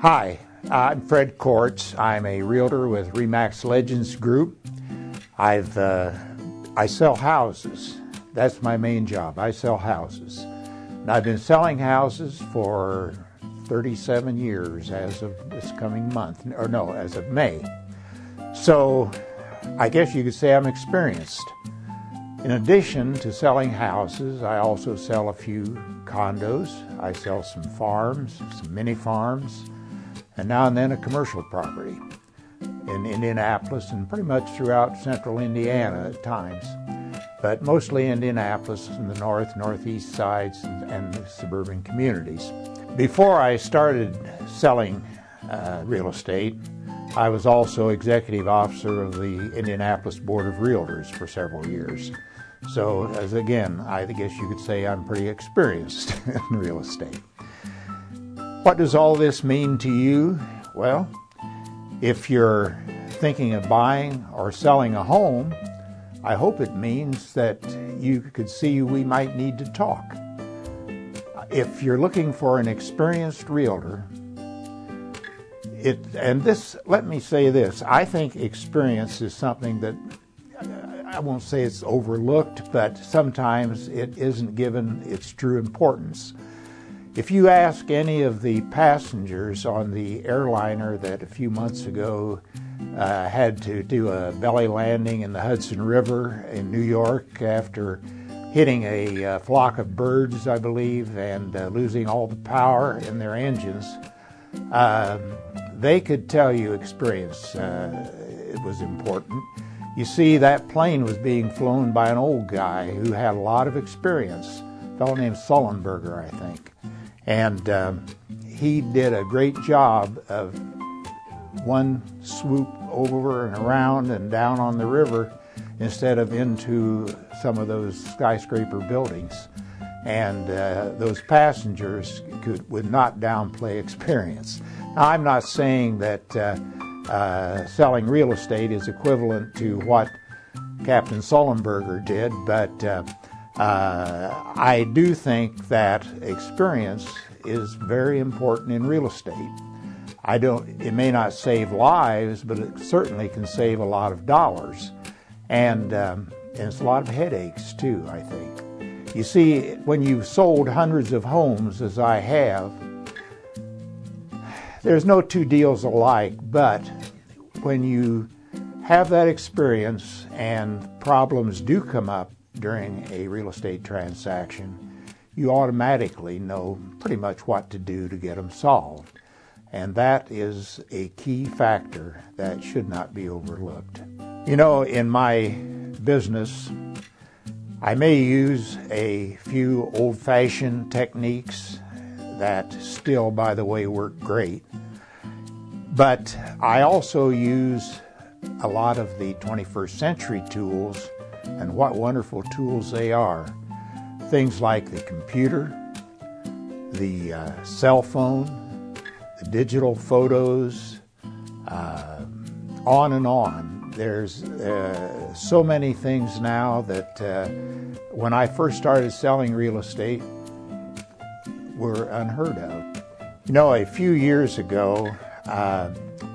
Hi, I'm Fred Corts. I'm a realtor with Remax Legends Group. I sell houses. That's my main job. I sell houses. And I've been selling houses for 37 years as of this coming month, or no, as of May. So I guess you could say I'm experienced. In addition to selling houses, I also sell a few condos. I sell some farms, some mini farms, and now and then a commercial property in Indianapolis and pretty much throughout central Indiana at times, but mostly Indianapolis and the northeast sides and the suburban communities. Before I started selling real estate, I was also executive officer of the Indianapolis Board of Realtors for several years. So, again, I guess you could say I'm pretty experienced in real estate. What does all this mean to you? Well, if you're thinking of buying or selling a home, I hope it means that you could see we might need to talk. If you're looking for an experienced realtor, let me say this, I think experience is something that I won't say it's overlooked, but sometimes it isn't given its true importance. If you ask any of the passengers on the airliner that a few months ago had to do a belly landing in the Hudson River in New York after hitting a flock of birds, I believe, and losing all the power in their engines, they could tell you experience it was important. You see, that plane was being flown by an old guy who had a lot of experience, a fellow named Sullenberger, I think. And he did a great job of one swoop over and around and down on the river instead of into some of those skyscraper buildings. And those passengers would not downplay experience. Now, I'm not saying that selling real estate is equivalent to what Captain Sullenberger did, but I do think that experience is very important in real estate. It may not save lives, but it certainly can save a lot of dollars. And it's a lot of headaches too, I think. You see, when you've sold hundreds of homes, as I have, there's no two deals alike, but when you have that experience and problems do come up during a real estate transaction, you automatically know pretty much what to do to get them solved. And that is a key factor that should not be overlooked. You know, in my business, I may use a few old-fashioned techniques that still, by the way, work great. But I also use a lot of the 21st century tools, and what wonderful tools they are. Things like the computer, the cell phone, the digital photos, on and on. There's so many things now that when I first started selling real estate were unheard of. You know, a few years ago,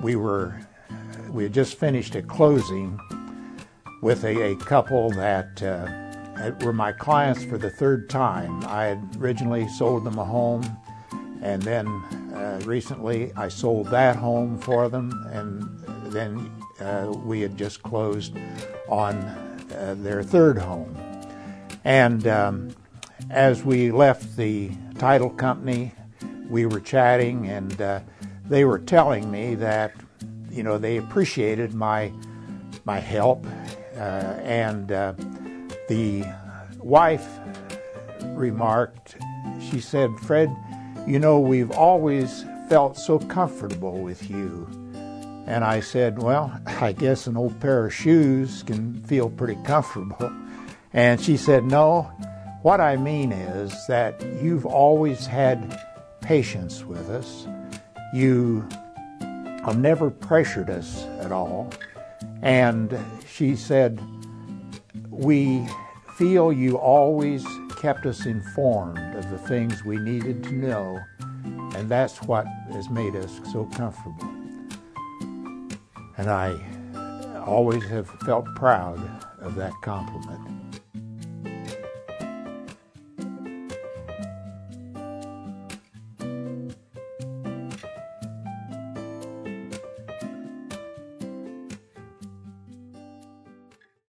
we had just finished a closing with a couple that were my clients for the third time. I had originally sold them a home, and then recently I sold that home for them, and then we had just closed on their third home. And as we left the title company, we were chatting, and they were telling me that, you know, they appreciated my help, and the wife remarked, she said, "Fred, you know, we've always felt so comfortable with you." And I said, "Well, I guess an old pair of shoes can feel pretty comfortable." And she said, "No, what I mean is that you've always had patience with us. You have never pressured us at all." And she said, "We feel you always kept us informed of the things we needed to know, And that's what has made us so comfortable. And I always have felt proud of that compliment.